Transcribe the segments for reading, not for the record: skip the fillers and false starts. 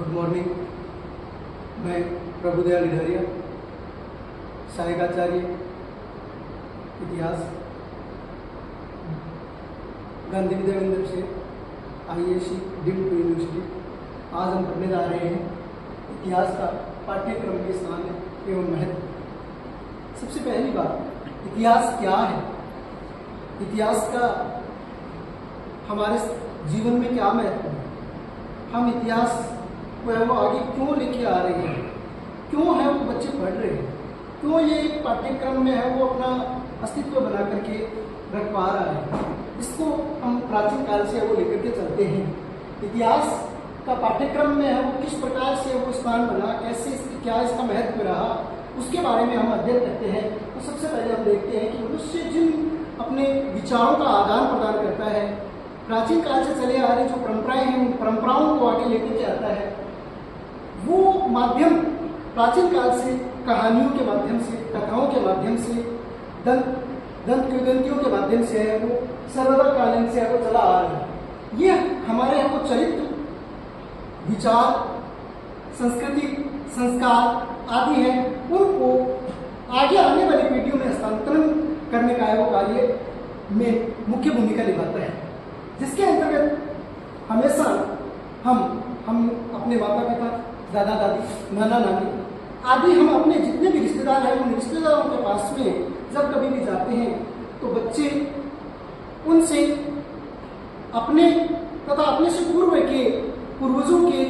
Good morning. मैं प्रभुदयाल इधरिया, सहायकाचार्य इतिहास, गांधी विद्या मंदिर से IAC डीम्ड यूनिवर्सिटी। आज हम पढ़ने जा रहे हैं इतिहास का पाठ्यक्रम के स्थान एवं महत्व। सबसे पहली बात, इतिहास क्या है? इतिहास का हमारे जीवन में क्या महत्व है? हम इतिहास को है वो आगे क्यों लेके आ रहे हैं? क्यों है वो बच्चे पढ़ रहे हैं? क्यों ये पाठ्यक्रम में है वो अपना अस्तित्व बना करके रख पा रहा है? इसको हम प्राचीन काल से वो लेकर के चलते हैं। इतिहास का पाठ्यक्रम में है वो किस प्रकार से वो स्थान बना, कैसे क्या इसका महत्व रहा, उसके बारे में हम अध्ययन करते हैं। तो सबसे पहले हम देखते हैं कि मनुष्य जिन अपने विचारों का आदान प्रदान करता है, प्राचीन काल से चले आ रही जो परंपराएं हैं, उन परंपराओं को आगे लेकर के आता है, वो माध्यम प्राचीन काल से कहानियों के माध्यम से, कथाओं के माध्यम से, दंत किंवदंतियों के माध्यम से है वो सर्वदा कालीन से है वो चला आ रहा है। ये हमारे यहाँ वो चरित्र, विचार, संस्कृति, संस्कार आदि है, उनको आगे आने वाली पीढ़ियों में हस्तांतरण करने का वो कार्य में मुख्य भूमिका निभाता है, जिसके अंतर्गत हमेशा हम अपने माता पिता, दादा दादी, नाना नानी आदि हम अपने जितने भी रिश्तेदार हैं उन रिश्तेदारों के पास में जब कभी भी जाते हैं तो बच्चे उनसे अपने तथा अपने से पूर्वजों के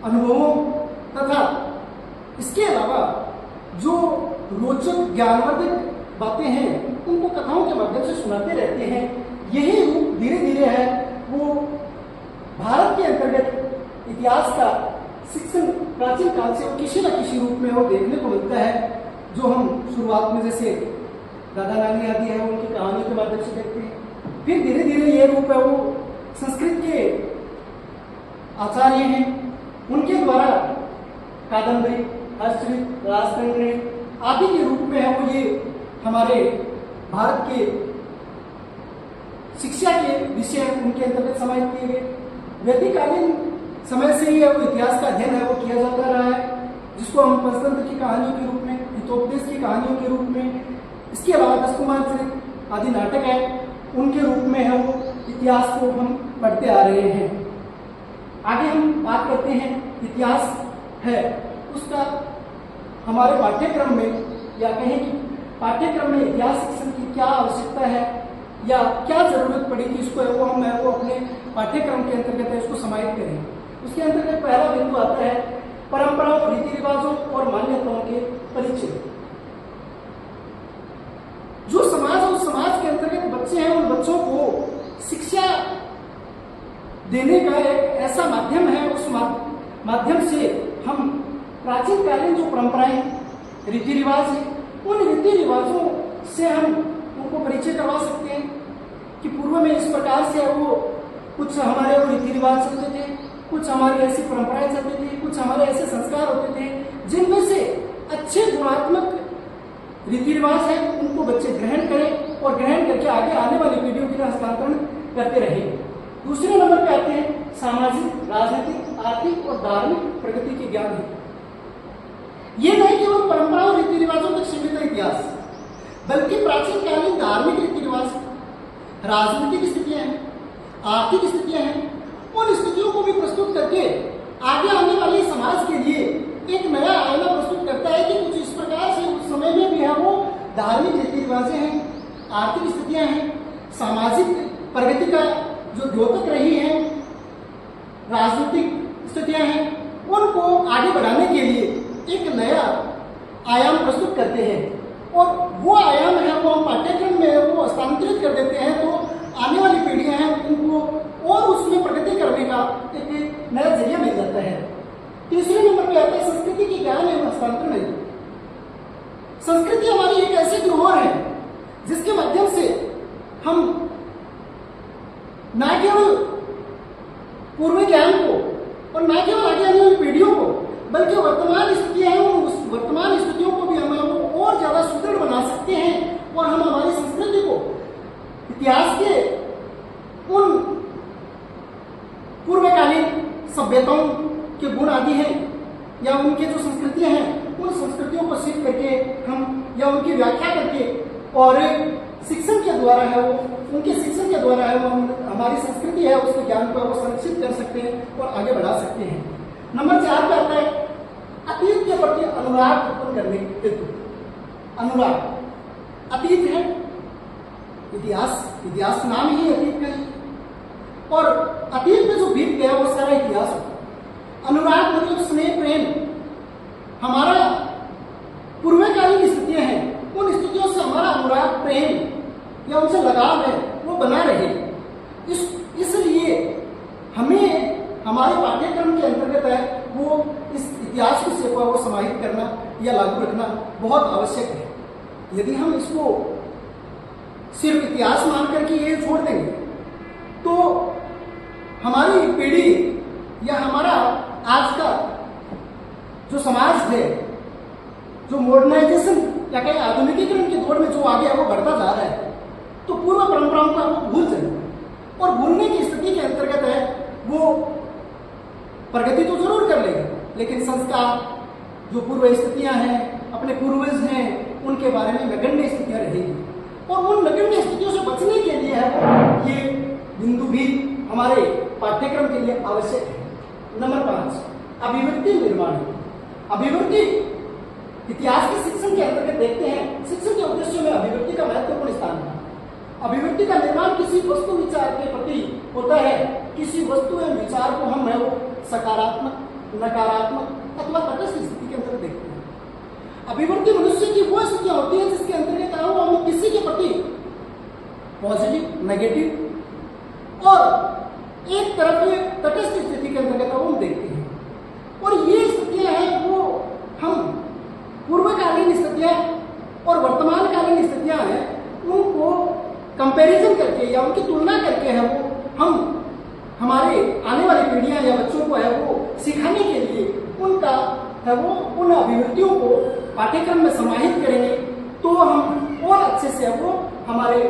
अनुभवों तथा इसके अलावा जो रोचक ज्ञानवर्धक बातें हैं उनको कथाओं के माध्यम से सुनाते रहते हैं। यही रूप धीरे धीरे है वो भारत के अंतर्गत इतिहास का शिक्षण प्राचीन काल से किसी न किसी रूप में वो देखने को मिलता है, जो हम शुरुआत में जैसे दादा नानी आदि है उनकी कहानियों के माध्यम से देखते हैं। फिर धीरे धीरे ये रूप है वो संस्कृत के आचार्य हैं उनके द्वारा कादम्बरी, हस्तलिपि, राजतंत्र आदि के रूप में है वो ये हमारे भारत के शिक्षा के विषय उनके अंतर्गत समाहित किए गए। वैदिककालीन समय से ही वो इतिहास का अध्ययन है वो किया जाता रहा है, जिसको हम पंचतंत्र की कहानियों के रूप में, हितोपदेश की कहानियों के रूप में, इसके अलावा दशकुमार चरित आदि नाटक है उनके रूप में है वो इतिहास को हम पढ़ते आ रहे हैं। आगे हम बात करते हैं इतिहास है उसका हमारे पाठ्यक्रम में, या कहें कि पाठ्यक्रम में इतिहास शिक्षण की क्या आवश्यकता है या क्या जरूरत पड़ी कि इसको वो हम वो अपने पाठ्यक्रम के अंतर्गत है इसको समाहित करें। उसके अंतर्गत पहला बिंदु आता है परंपराओं, रीति रिवाजों और मान्यताओं के परिचय। जो समाज और समाज के अंतर्गत बच्चे हैं उन बच्चों को शिक्षा देने का एक ऐसा माध्यम है, उस माध्यम से हम प्राचीन कालीन जो परंपराएं, रीति रिवाज है, उन रीति रिवाजों से हम उनको परिचय करवा सकते हैं कि पूर्व में इस प्रकार से वो कुछ हमारे वो रीति रिवाज चलते थे, कुछ हमारी ऐसी परंपराएं चलती थी, कुछ हमारे ऐसे संस्कार होते थे जिनमें से अच्छे गुणात्मक रीति रिवाज है उनको बच्चे ग्रहण करें और ग्रहण करके आगे आने वाली पीढ़ियों के लिए हस्तांतरण करते रहे। दूसरे नंबर पे आते हैं सामाजिक, राजनीतिक, आर्थिक और धार्मिक प्रगति के ज्ञान है। ये नहीं केवल परंपराओं और रीति रिवाजों तक सीमित है इतिहास, बल्कि प्राचीन कालीन धार्मिक रीति रिवाज, राजनीतिक स्थितियां हैं, आर्थिक स्थितियां हैं, उन स्थितियों को भी प्रस्तुत करके आगे आने वाले समाज के लिए एक नया आईना प्रस्तुत करता है कि कुछ इस प्रकार से उस समय में भी है वो धार्मिक रीति रिवाजें हैं, आर्थिक स्थितियां हैं, सामाजिक प्रगति का जो द्योतक रही है, राजनीतिक स्थितियां हैं, उनको आगे बढ़ाने के लिए एक नया आयाम प्रस्तुत करते हैं और वो आयाम है वो हम पाठ्यक्रम में वो हस्तांतरित कर देते हैं, तो आने वाली पीढ़ियां हैं उनको और उसमें प्रगति करने का एक नया जरिया मिल जाता है। तीसरे नंबर पे आता है संस्कृति की ज्ञान एवं हस्तांतरण। संस्कृति हमारी एक ऐसी धरोहर है जिसके माध्यम से हम न केवल पूर्व ज्ञान को और न केवल आगे आने वाली पीढ़ियों को, बल्कि वर्तमान स्थितियां हैं उस वर्तमान स्थितियों को भी हम और ज्यादा सुदृढ़ बना सकते हैं और हम हमारी संस्कृति को इतिहास के उन पूर्वकालीन सभ्यताओं के गुण आदि हैं या उनके जो संस्कृतियां हैं उन संस्कृतियों को सीख करके हम या उनकी व्याख्या करके और शिक्षण के द्वारा है वो उनके शिक्षण के द्वारा है वो हमारी संस्कृति है उसके ज्ञान को वो संरक्षित कर सकते हैं और आगे बढ़ा सकते हैं। नंबर 4 पे आता है अतीत के प्रति अनुराग उत्पन्न करने हेतु। अनुराग अतीत है, इतिहास नाम ही अतीत का है और अतीत में जो बीत गया वो सारा इतिहास होता है। अनुराग मतलब स्नेह प्रेम, हमारा पूर्वकालीन स्थितियां हैं उन स्थितियों से हमारा अनुराग प्रेम या उनसे लगाव है वो बना रहे। इसलिए हमें हमारे पाठ्यक्रम के अंतर्गत है वो इस इतिहास की सेवा को समाहित करना या लागू रखना बहुत आवश्यक है। यदि हम इसको सिर्फ इतिहास मान करके ये छोड़ देंगे तो हमारी पीढ़ी या हमारा आज का जो समाज है, जो मॉडर्नाइजेशन या कहीं आधुनिकीकरण के दौर में जो आगे है वो बढ़ता जा रहा है, तो पूर्व परंपराओं का वो भूल जाएगा और भूलने की स्थिति के अंतर्गत है वो प्रगति तो जरूर कर लेगा, लेकिन संस्कार जो पूर्व स्थितियां हैं, अपने पूर्वज हैं, उनके बारे में नगण्य स्थितियां रहेगी और उन नगण्य स्थितियों से बचने के लिए है ये बिंदु भी हमारे पाठ्यक्रम के लिए आवश्यक है। नंबर 5 अभिव्यक्ति निर्माण। अभिव्यक्ति इतिहास के शिक्षण के अंतर्गत देखते हैं, शिक्षण के उद्देश्यों में अभिव्यक्ति का महत्वपूर्ण स्थान है। अभिव्यक्ति का निर्माण किसी वस्तु विचार के प्रति होता है। किसी वस्तु या विचार को हम है वो सकारात्मक, नकारात्मक अथवा तटस्थ स्थिति के अंतर्गत देखते हैं। अभिव्यक्ति मनुष्य की वो स्थितियां होती है जिसके अंतर्गत हम किसी के प्रति पॉजिटिव, नेगेटिव और एक तरफ तटस्थ स्थिति के अंतर्गत हम देखते हैं और ये स्थितियां हैं वो हम पूर्वकालीन स्थितियां और वर्तमानकालीन स्थितियां हैं उनको कंपैरिजन करके या उनकी तुलना करके है वो हम हमारे आने वाली पीढ़ियां या बच्चों को है वो सिखाने के लिए उनका है वो उन अभिव्यक्तियों को पाठ्यक्रम में समाहित करेंगे तो हम और अच्छे से वो हमारे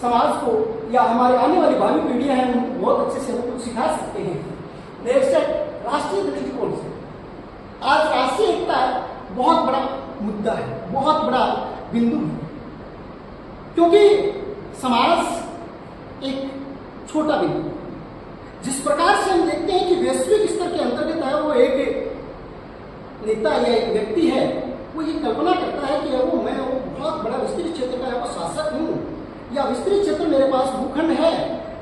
समाज को या हमारे आने वाली भावी पीढ़ियां हैं उनको बहुत अच्छे से वो कुछ सिखा सकते हैं। नेक्स्ट है राष्ट्रीय दृष्टिकोण से। आज राष्ट्रीय एकता बहुत बड़ा मुद्दा है, बहुत बड़ा बिंदु है, क्योंकि समाज एक छोटा बिंदु है। जिस प्रकार से हम देखते हैं कि वैश्विक स्तर के अंतर्गत है वो एक नेता या एक व्यक्ति है वो ये कल्पना करता है कि वो मैं वो बहुत बड़ा विस्तृत क्षेत्र का वो शासक हूँ या विस्तृत क्षेत्र मेरे पास भूखंड है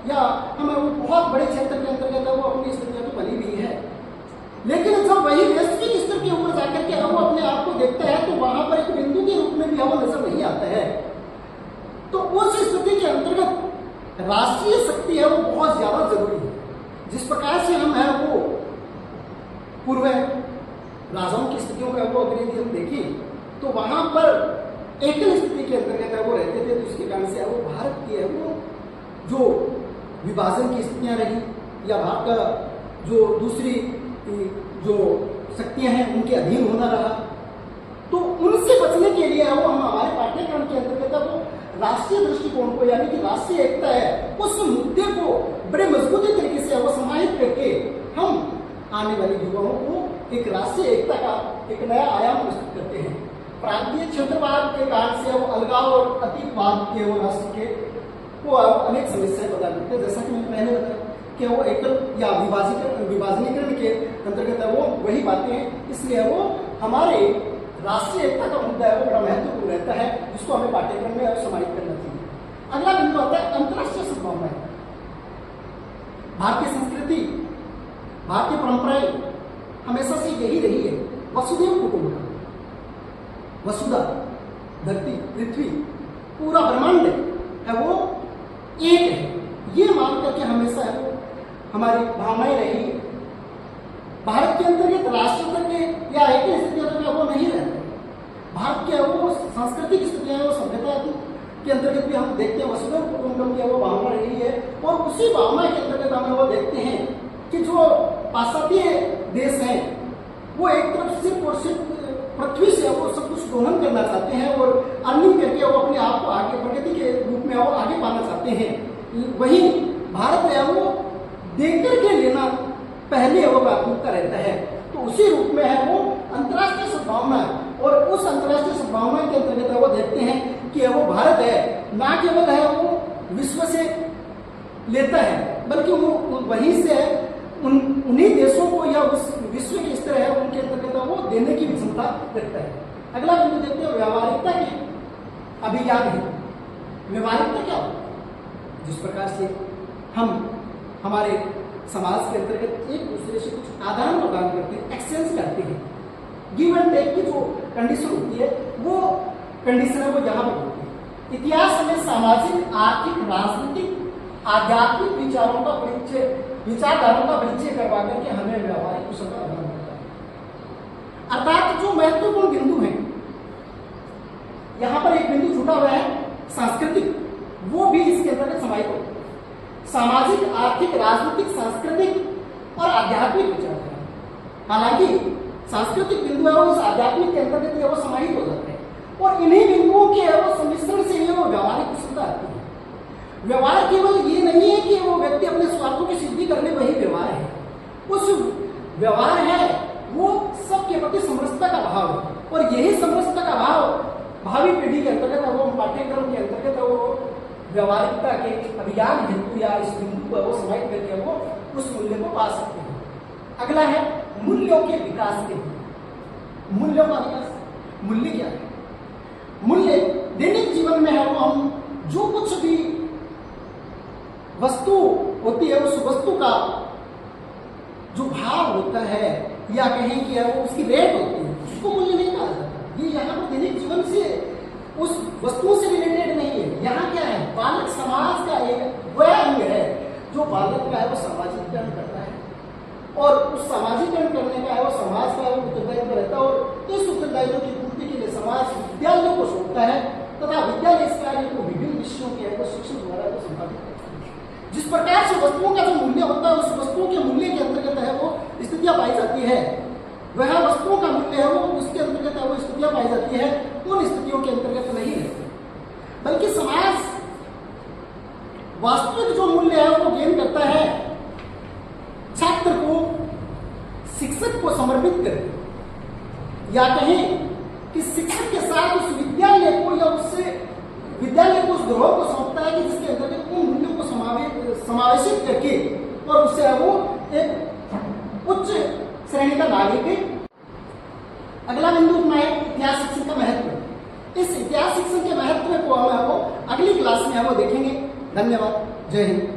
या हमें वो बहुत बड़े क्षेत्र के अंतर्गत वो अपनी स्थितियां तो बनी हुई है, लेकिन जब वही वैश्विक स्तर के ऊपर जाकर के वो अपने आप को देखता है तो वहां पर एक बिंदु के रूप में भी वो नजर नहीं आता है। तो उस स्थिति के अंतर्गत राष्ट्रीय शक्ति है वो बहुत ज्यादा जरूरी है। जिस प्रकार से हम है वो पूर्व राजाओं की स्थितियों का वो अगर हम देखें तो वहां पर एकल स्थिति के अंतर्गत है वो रहते थे, तो इसके कारण से वो भारत की है वो जो विभाजन की स्थितियां रही या भारत का जो दूसरी जो शक्तियां हैं उनके अधीन होना रहा, तो उनसे बचने के लिए वो हम हमारे पाठ्यक्रम के अंतर्गत वो राष्ट्रीय दृष्टिकोण को यानी कि राष्ट्रीय एकता है उस मुद्दे को बड़े मजबूती तरीके से वो समाहित करके हम आने वाले युवाओं को एक राष्ट्रीय एकता का एक नया आयाम प्रस्तुत करते हैं। प्रांतीय क्षेत्रवाद के कारण से वो अलगाव और अतीतवाद के वो राष्ट्र के वो अनेक समस्याएं पैदा करते हैं, जैसा कि मैंने पहले बताया कि वो एकल या विभाजनीकरण के अंतर्गत है वो वही बातें हैं, इसलिए वो हमारे राष्ट्रीय एकता का मुद्दा है वो बड़ा महत्वपूर्ण रहता है जिसको हमें पाठ्यक्रम में समाहित करना चाहिए। अगला बिंदु आता है अंतरराष्ट्रीय सद्भावना। भारतीय संस्कृति, भारतीय परंपराएं हमेशा से यही रही है वसुधैव कुटुंबकम, वसुधा धरती पृथ्वी पूरा ब्रह्मांड है वो एक है, ये मान करके हमेशा है वो हमारी भावनाएं रही है। भारत के अंतर्गत राष्ट्र तक या एक स्थितियां तो वो नहीं रहते। भारत के वो सांस्कृतिक स्थितियां वो सभ्यता के अंतर्गत भी हम देखते हैं वसुधैव कुटुंबकम की वो भावना रही है और उसी भावना के अंतर्गत हम वो देखते हैं कि जो पाश्चात्य देश हैं वो एक तरफ सिर्फ और सिर्फ पृथ्वी से वो सब कुछ दोहन करना चाहते हैं और अर्निंग करके वो अपने आप को आगे प्रगति के रूप में वो आगे पाना चाहते हैं। वहीं भारत में वो देख करके लेना पहले वो प्राथमिकता रहता है। तो उसी रूप में है वो अंतर्राष्ट्रीय सद्भावना, और उस अंतर्राष्ट्रीय सद्भावना के अंतर्गत वो देखते हैं कि वो भारत है ना केवल है वो विश्व से लेता है, बल्कि वो वहीं से उन्हीं देशों को या उस विश्व के स्तर है उनके अंतर्गत वो देने की भी क्षमता रखता है। अगला बिंदु देखते हैं व्यावहारिकता के अभिज्ञान है। व्यावहारिकता क्या होता है? जिस प्रकार से हम हमारे समाज के अंतर्गत एक दूसरे से कुछ आदान प्रदान करते हैं, एक्सचेंज करते हैं, गिव एंड टेक की जो कंडीशन होती है वो कंडीशन है वो यहाँ पर होती है। इतिहास में सामाजिक, आर्थिक, राजनीतिक, आध्यात्मिक विचारों का परिचय, विचारधाराओं का परिचय करवा करके हमें व्यावहारिक कुशलता प्रदान करता है। अर्थात जो महत्वपूर्ण बिंदु है, यहाँ पर एक बिंदु छूटा हुआ है सांस्कृतिक, वो भी इसके अंतर्गत समाहित होता है। सामाजिक, आर्थिक, राजनीतिक, सांस्कृतिक और आध्यात्मिक विचारधारा। हालांकि सांस्कृतिक बिंदु है वो इस आध्यात्मिक के अंतर्गत वो समाहित हो जाते हैं, और इन्हीं बिंदुओं के वो सम्मिश्रण से ही वो व्यावहारिक कुशलता आती है। व्यवहार केवल ये नहीं है कि वो व्यक्ति अपने स्वार्थों की सिद्धि करने वही व्यवहार है। उस व्यवहार है वो सबके प्रति समरसता का भाव है, और यही समरसता का भाव भावी पीढ़ी के अंतर्गत वो पाठ्यक्रम के अंतर्गत वो व्यवहारिकता के अभियान हेतु या इस बिंदु को वो समाहित करके वो उस मूल्य को पा सकते हैं। अगला है मूल्यों के विकास के लिए। मूल्यों का विकास, मूल्य क्या है? मूल्य दैनिक जीवन में है वो हम जो कुछ भी वस्तु होती है उस वस्तु का जो भाव होता है या कहें कि वो उसकी रेट होती है, उसको मूल्य नहीं कहा जाता। ये यहाँ पर दैनिक जीवन से उस वस्तुओं से रिलेटेड नहीं है। यहाँ क्या है? बालक समाज का एक वह अंग है जो बालक का है वो सामाजिकरण करता है, और उस सामाजिकरण करने का है वो समाज का उत्तरदायित्व रहता है, और इस उत्तरदायित्व की पूर्ति के लिए समाज विद्यालयों को सौंपता है तथा विद्यालय इस कार्य को विभिन्न विषयों के शिक्षण द्वारा तो संपादित करता है। जिस प्रकार से वस्तुओं का जो मूल्य होता है उस वस्तुओं के मूल्य के अंतर्गत है वो स्थितियां पाई जाती है, वह वस्तुओं का मूल्य है वो उसके अंतर्गत है वो स्थितियां पाई जाती है, उन स्थितियों के अंतर्गत नहीं रहती, बल्कि समाज वास्तविक जो मूल्य है वो गेन करता है छात्र को शिक्षक को समर्पित करके, या कहें कि शिक्षक के साथ उस विद्यालय को या उससे विद्यालय को उस ग्रोह को सौंपता है कि जिसके अंतर्गत उन मूल्यों को समावेशित करके और उससे वो एक उच्च श्रेणी का नागरिक। अगला बिंदु अपना है इतिहास शिक्षण का महत्व। इस इतिहास शिक्षण के महत्व को हम अगली क्लास में हम देखेंगे। धन्यवाद। जय हिंद।